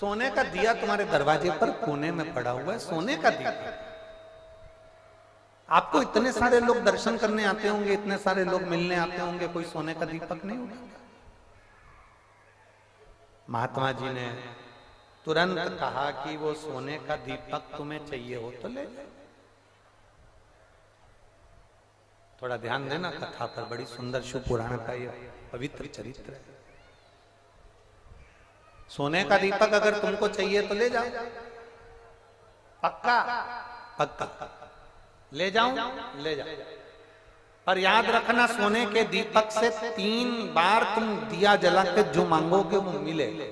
सोने का दिया तुम्हारे दरवाजे पर कोने में पड़ा हुआ है, सोने का दिया। आपको इतने सारे लोग दर्शन करने आते होंगे, इतने सारे लोग मिलने आते होंगे, कोई सोने का दीपक नहीं उठाता। महात्मा जी ने तुरंत कहा कि वो सोने का दीपक तुम्हें चाहिए हो तो ले जाओ। थोड़ा ध्यान देना कथा पर, बड़ी सुंदर शिव पुराण का ये पवित्र चरित्र है। सोने का दीपक अगर तुमको चाहिए तो ले जाओ, पक्का पक्का ले जाऊं, ले जाओ। पर याद रखना, सोने के दीपक से 3 बार तुम दिया जला के जो मांगोगे वो मिलेगा।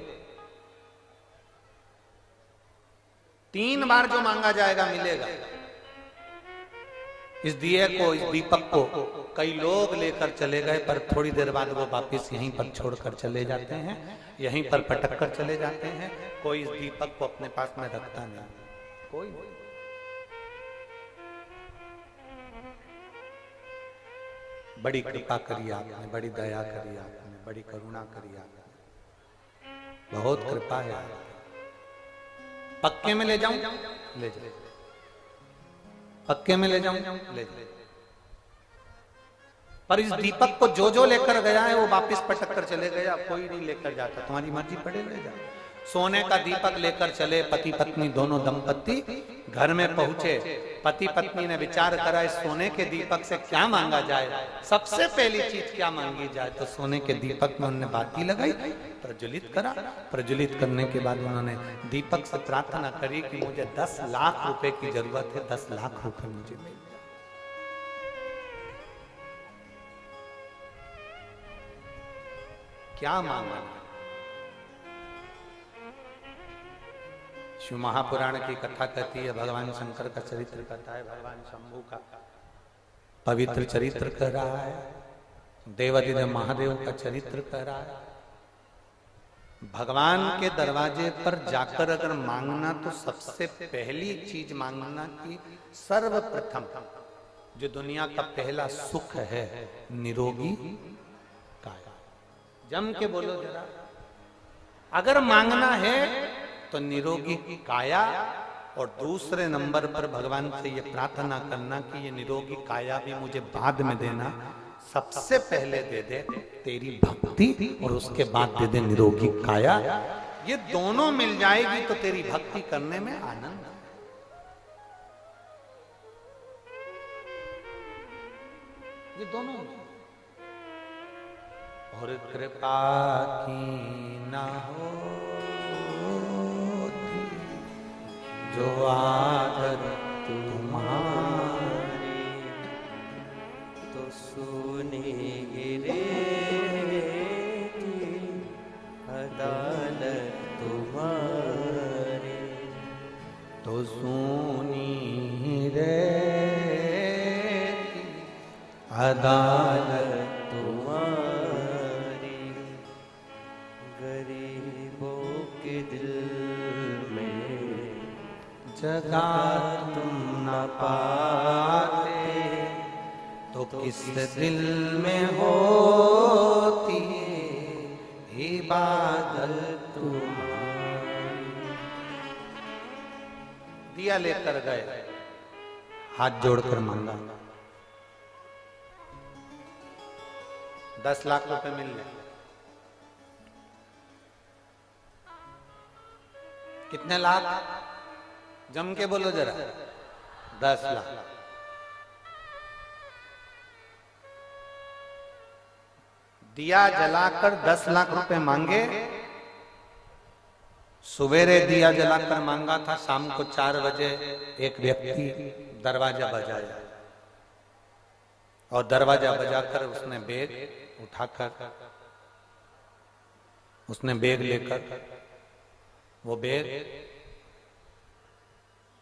3 बार जो मांगा जाएगा मिलेगा। इस दिए को, इस दीपक को कई लोग लेकर चले गए, पर थोड़ी देर बाद वो वापस यहीं पर छोड़कर चले जाते हैं, यहीं पर पटक कर चले जाते हैं। कोई इस दीपक को अपने पास में रखता नहीं, कोई। बड़ी कृपा करी आपने, बड़ी दया करी आपने, बड़ी करुणा करी आपने, बहुत कृपा है आपकी। पक्के में ले जाऊं, ले जाओ। पक्के में ले जाऊं, ले जाओ। पर इस दीपक को जो जो लेकर गया है वो वापस पटक कर चले गए। अब कोई नहीं लेकर जाता, तुम्हारी मर्जी पड़े ले जाओ। सोने का दीपक लेकर चले पति पत्नी दोनों दंपत्ति, घर में पहुंचे। पति पत्नी ने विचार करा इस सोने के दीपक से क्या मांगा जाए, सबसे पहली चीज क्या मांगी जाए। तो सोने के दीपक में उन्होंने बाती लगाई, प्रज्वलित करा। प्रज्वलित करने के बाद उन्होंने दीपक से प्रार्थना करी कि मुझे 10 लाख रुपए की जरूरत है, 10 लाख रुपए मुझे मिल जाए। क्या मांगा? शिव महापुराण की कथा कहती है, भगवान शंकर का चरित्र कहता है, भगवान शंभू का पवित्र चरित्र कह रहा है, देवादिदेव महादेव का चरित्र कह रहा है। भगवान के दरवाजे पर जाकर अगर मांगना तो सबसे पहली चीज मांगना कि सर्वप्रथम जो दुनिया का पहला सुख है, निरोगी काया। जम के बोलो जरा, अगर मांगना है तो निरोगी काया, और दूसरे नंबर पर भगवान से ये प्रार्थना करना कि ये निरोगी काया भी मुझे बाद में देना, सबसे पहले दे दे तेरी भक्ति और उसके बाद दे दे निरोगी काया। ये दोनों मिल जाएगी तो तेरी भक्ति करने में आनंद। ये दोनों। और कृपा की ना हो जो आदत तुम्हारी, तो सुनी रे अदालत तुम्हारी, तो सुनी रे अदालत तुम्हारी। गरीबों के दिल जगा तुम न पाते तो किस दिल में होती इबादत तुम्हारी। दिया लेकर गए, हाथ जोड़कर मांगा, 10 लाख रुपए मिल गए। कितने लाख? जम के बोलो जरा, 10 लाख। दिया जलाकर 10 लाख रुपए मांगे। सवेरे दिया जलाकर मांगा था, शाम को 4 बजे एक व्यक्ति दरवाजा बजाया, और दरवाजा बजाकर उसने बैग उठाकर, उसने बैग लेकर, वो बैग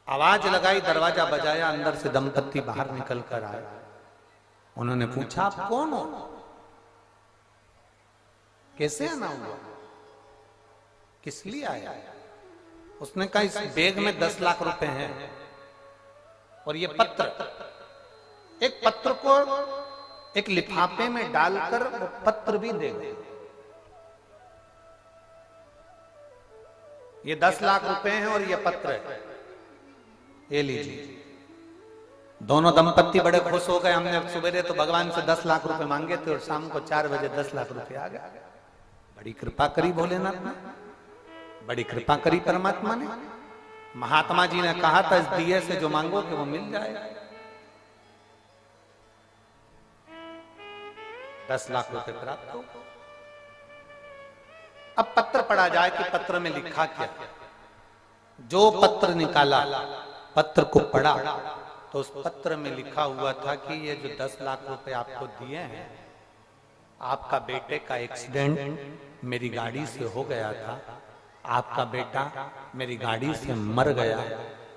आवाज लगाई, दरवाजा बजाया, अंदर से दंपत्ति बाहर निकल कर आए। उन्होंने पूछा आप कौन हो, कैसे आना हुआ, किस लिए आया? उसने कहा इस बैग में 10 लाख रुपए हैं, और ये पत्र, एक पत्र को एक लिफाफे में डालकर वो पत्र भी दे गए। ये 10 लाख रुपए हैं और ये पत्र है, ये लीजिए। दोनों दंपत्ति बड़े खुश हो गए। हमने सवेरे तो भगवान से 10 लाख रुपए मांगे थे और शाम को 4 बजे 10 लाख रुपए आ गए। बड़ी कृपा करी भोलेनाथ ने, बड़ी कृपा करी परमात्मा ने। महात्मा जी ने कहा था इस दिए से जो मांगोगे वो मिल जाएगा। 10 लाख रुपए प्राप्त हो। अब पत्र पढ़ा जाए कि पत्र में लिखा क्या। जो पत्र निकाला, पत्र को पढ़ा तो उस पत्र में लिखा हुआ था कि ये जो 10 लाख रुपए आपको दिए हैं, आपका बेटे का एक्सीडेंट मेरी गाड़ी से हो गया था, आपका बेटा मेरी गाड़ी से मर गया,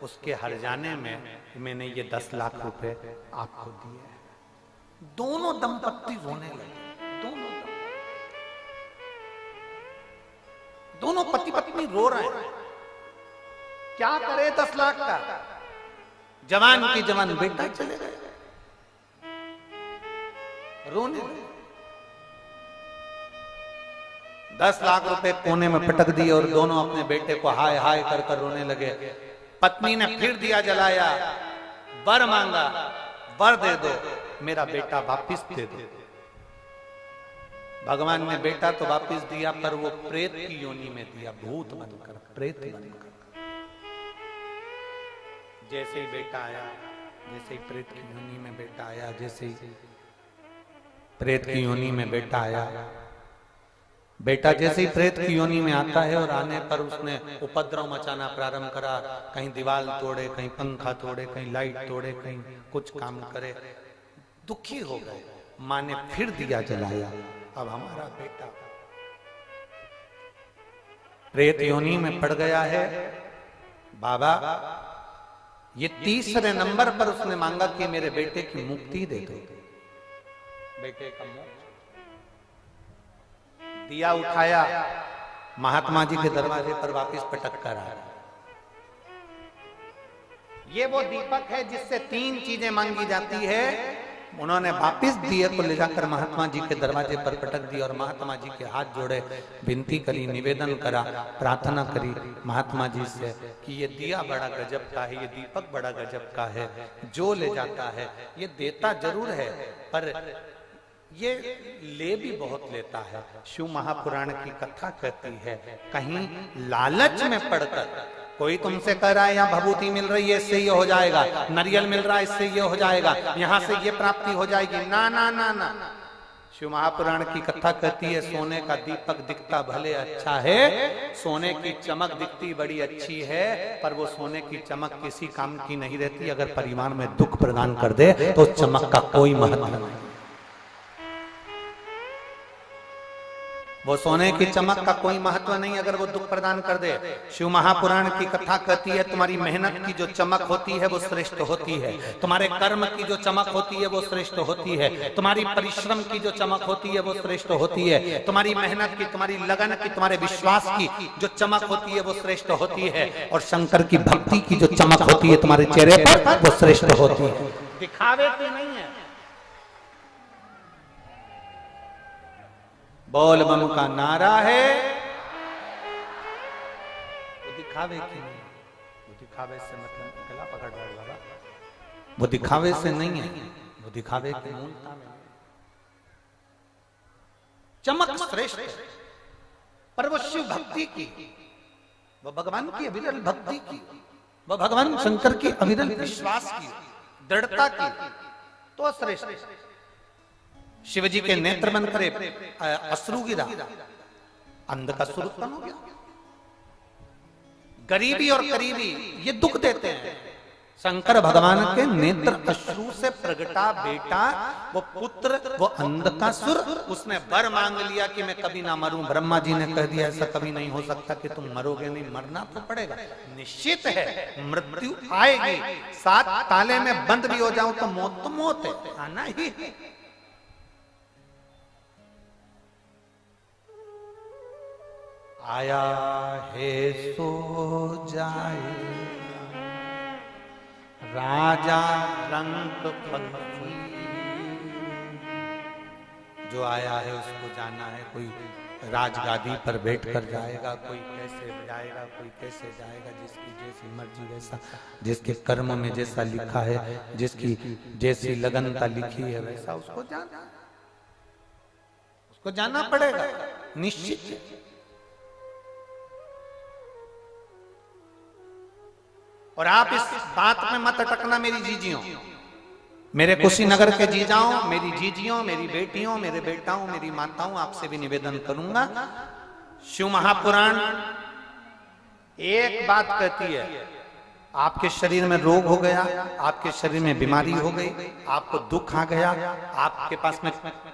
उसके हर्जाने में मैंने ये 10 लाख रुपए आपको दिए। दोनों दंपत्ति रोने लगे। दोनों पति पत्नी रो रहे हैं। क्या करे 10 लाख का। जवान की जवान बेटा चले गए, रोने लगे। 10 लाख रुपए कोने में पटक दिए और दोनों अपने बेटे को हाय हाय कर कर रोने लगे। पत्नी ने फिर दिया जलाया, वर मांगा, वर दे दो, मेरा बेटा वापिस दे दो। भगवान ने बेटा तो वापिस दिया, पर वो प्रेत की योनि में दिया, भूत बनकर, प्रेत बनकर। जैसे ही बेटा आया, जैसे ही प्रेत की योनि में बेटा आया, जैसे ही प्रेत की योनि में बेटा आया, बेटा जैसे ही प्रेत की योनि में आता है और आने पर उसने उपद्रव मचाना प्रारंभ करा। कहीं दीवार तोड़े, कहीं पंखा तोड़े, कहीं लाइट तोड़े, कहीं कुछ काम करे। दुखी हो गए। माँ ने फिर दिया जलाया। अब हमारा बेटा प्रेत योनि में पड़ गया है। बाबा, ये तीसरे नंबर पर उसने मांगा कि मेरे बेटे की मुक्ति दे दो, बेटे का मोक्ष। दिया उठाया, महात्मा जी के दरवाजे पर वापस पटक कर आया। ये वो दीपक है जिससे 3 चीजें मांगी जाती है। उन्होंने वापस दिए को ले जाकर महात्मा जी के दरवाजे पर पटक दिया और महात्मा जी के हाथ जोड़े, विनती करी, निवेदन करा, प्रार्थना करी महात्मा जी से कि ये दिया बड़ा गजब का है, ये दीपक बड़ा गजब का है। जो ले जाता है ये देता जरूर है, पर ये ले भी बहुत लेता है। शिव महापुराण की कथा कहती है, कहीं लालच में पड़कर कोई तुमसे कह रहा है यहाँ भभूति मिल रही है, इससे ये हो जाएगा, नारियल मिल रहा है, इससे ये हो जाएगा, यहाँ से ये प्राप्ति हो जाएगी, ना ना ना ना। शिव महापुराण की कथा कहती है, सोने का दीपक दिखता भले अच्छा है, सोने की चमक दिखती बड़ी अच्छी है, पर वो सोने की चमक किसी काम की नहीं रहती। अगर परिवार में दुख प्रदान कर दे तो चमक का कोई महत्व नहीं। वो सोने की चमक का कोई महत्व नहीं अगर वो दुख प्रदान कर दे। शिव महापुराण की कथा कहती है, तुम्हारी मेहनत की जो चमक होती है वो श्रेष्ठ होती है, तुम्हारे कर्म की जो चमक होती है वो श्रेष्ठ होती है, तुम्हारी परिश्रम की जो चमक होती है वो श्रेष्ठ होती है, तुम्हारी मेहनत की, तुम्हारी लगन की, तुम्हारे विश्वास की जो चमक होती है वो श्रेष्ठ होती है, और शंकर की भक्ति की जो चमक होती है तुम्हारे चेहरे पर वो श्रेष्ठ होती है। दिखावे की नहीं है। बोल बम का नारा है, वो दिखावे की नहीं। वो दिखावे से मतलब गला पकड़ रहा है बाबा, वो दिखावे से नहीं है, वो दिखावे की मूलता में। चमक श्रेष्ठ है, पर वो शिव भक्ति की, वो भगवान की अविरल भक्ति की, वो भगवान शंकर की अविरल विश्वास की, दृढ़ता की, तो श्रेष्ठ। शिवजी के नेत्र बंद करे, अश्रु गिरा, अंध का सुर उत्पन्न हो गया। गरीबी और करीबी ये दुख देते हैं। शंकर भगवान के नेत्र अश्रु से प्रगटा बेटा, वो पुत्र, वो अंध का सुर, उसने वर मांग लिया कि मैं कभी ना मरूं। ब्रह्मा जी ने कह दिया ऐसा कभी नहीं हो सकता कि तुम मरोगे नहीं, मरना तो पड़ेगा, निश्चित है, मृत्यु आएगी। 7 ताले में बंद भी हो जाऊं तो मौत है, आना ही है। आया है सो जाए राजा रंग फकीर, जो आया है उसको जाना है, कोई राजगादी पर बैठ कर जाएगा, कोई कैसे जाएगा, कोई कैसे जाएगा, जिसकी जैसी मर्जी वैसा, जिसके कर्म में जैसा लिखा है, जिसकी जैसी लगनता लिखी है वैसा उसको जाना पड़ेगा, निश्चित है। और आप इस बात में मत अटकना मेरी जीजियों, मेरे कुशीनगर के जीजाओं, मेरी जीजियों, मेरी बेटियों, मेरे बेटाओं, मेरी माताओं, आपसे भी निवेदन करूंगा। शिव महापुराण एक बात कहती है, आपके शरीर में रोग हो गया, आपके शरीर में बीमारी हो गई, आपको दुख आ गया, आपके पास में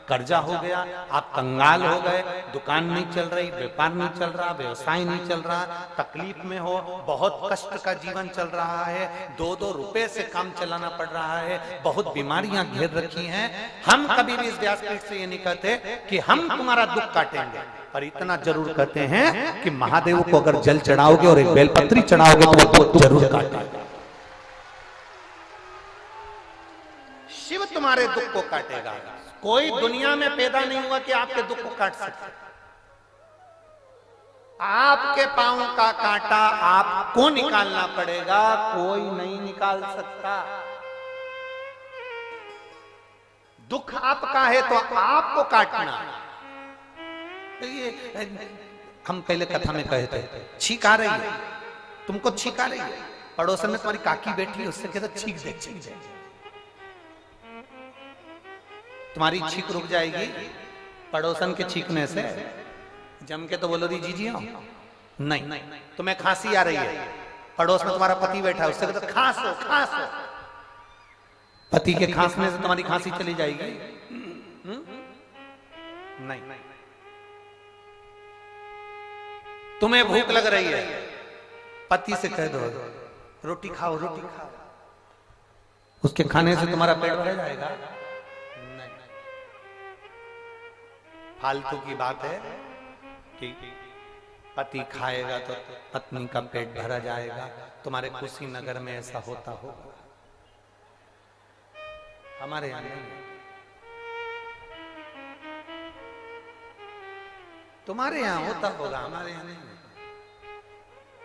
कर्जा हो गया, आप कंगाल हो गए, दुकान नहीं चल रही, व्यापार नहीं चल रहा, व्यवसाय नहीं चल रहा, तकलीफ में हो, बहुत कष्ट का जीवन चल रहा है, 2-2 रुपए से काम चलाना पड़ रहा है, बहुत बीमारियां घेर रखी हैं। हम कभी भी इस व्यासपीठ से ये नहीं कहते कि हम तुम्हारा दुख काटेंगे, पर इतना जरूर कहते हैं कि महादेव को अगर जल चढ़ाओगे और एक बेलपत्री चढ़ाओगे तो वो दुख जरूर काटेगा। शिव तुम्हारे दुख को काटेगा। कोई दुनिया में पैदा नहीं हुआ कि आपके दुख को काट सके। आपके पांव का कांटा आपको निकालना पड़ेगा, कोई नहीं निकाल सकता। दुख आपका है तो आपको काटना। ये हम पहले कथा में कहे थे, छींक आ रही है, तुमको छींक आ रही है, पड़ोसन में तुम्हारी काकी बैठी है, उससे कहता छींक दे, छींक दे, तुम्हारी छींक रुक जाएगी पड़ोसन के छींकने से। जम के तो बोलो दी जीजिए नहीं, तुम्हें खांसी आ रही है, पड़ोस में तुम्हारा पति बैठा है, उससे कहता खांसो खांसो, पति के खांसने से तुम्हारी खांसी चली जाएगी? नहीं। तुम्हें भूख लग रही है, पति से कह दो रोटी खाओ, रोटी खाओ, उसके खाने से तुम्हारा पेट भर जाएगा? नहीं। फालतू की बात है कि पति खाएगा तो पत्नी का पेट भरा जाएगा। तुम्हारे कुशीनगर में ऐसा होता होगा, हमारे यहां नहीं। तुम्हारे यहां होता होगा, हमारे यहां नहीं।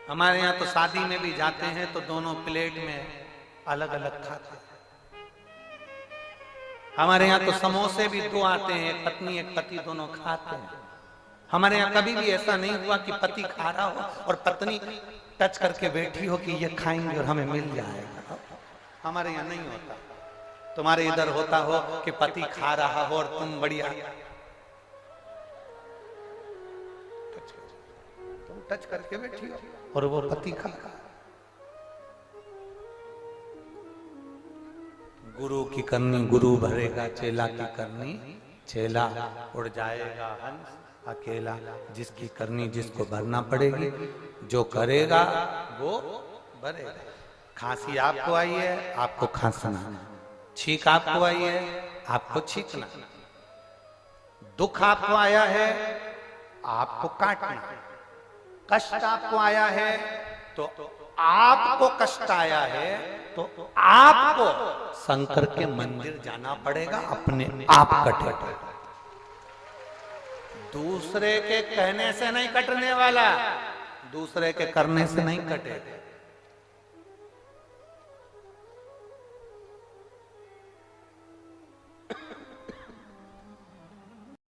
हमारे यहां तो शादी में भी जाते हैं तो दोनों प्लेट में अलग अलग खाते हैं। हमारे यहां तो समोसे भी 2 आते हैं, एक पत्नी एक पति दोनों खाते हैं। हमारे यहां कभी भी ऐसा नहीं हुआ कि पति खा रहा हो और पत्नी टच करके बैठी हो कि ये खाएंगे और हमें मिल जाएगा। हमारे यहां नहीं होता। तुम्हारे इधर होता हो कि पति खा रहा हो और तुम बढ़िया टच करके बैठी हो और वो पति खा रहा। गुरु की करनी गुरु भरेगा, चेला की करनी चेला उड़ जाएगा हंस अकेला। जिसकी करनी जिसको भरना पड़ेगी, जो करेगा वो भरेगा। खांसी आपको आई है, आपको खांसना। छींक आपको आई है, आपको छींकना। दुख आपको आया है, आपको काटना। कष्ट आपको आया है तो आपको कष्ट आया है तो आपको शंकर के मंदिर जाना पड़ेगा, अपने आप कटेगा। दूसरे के कहने से नहीं कटने वाला, दूसरे के करने से नहीं कटेगा।